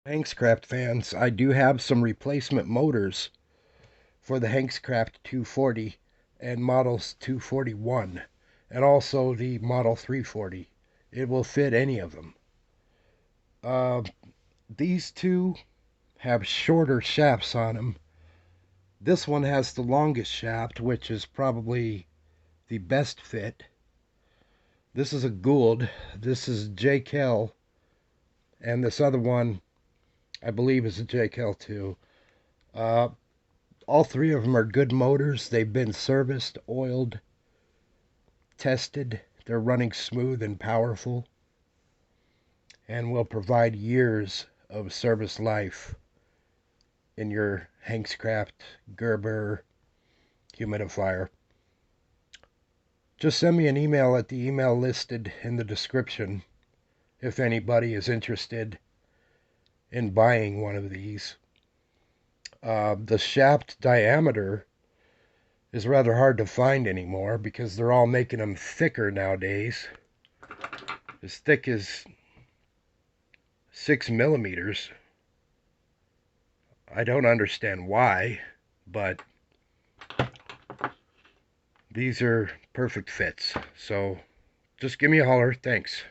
Hankscraft fans, I do have some replacement motors for the Hankscraft 240 and models 241 and also the model 340. It will fit any of them. Uh, these two have shorter shafts on them. This one has the longest shaft, which is probably the best fit. This is a Gould. This is JKL. And this other one, I believe, is a JKL too. Uh, all three of them are good motors. They've been serviced, oiled, tested. They're running smooth and powerful and will provide years of service life in your Hankscraft Gerber humidifier. Just send me an email at the email listed in the description if anybody is interested in buying one of these. The shaft diameter is rather hard to find anymore because they're all making them thicker nowadays. As thick as 6 millimeters. I don't understand why, but these are perfect fits. So just give me a holler. Thanks.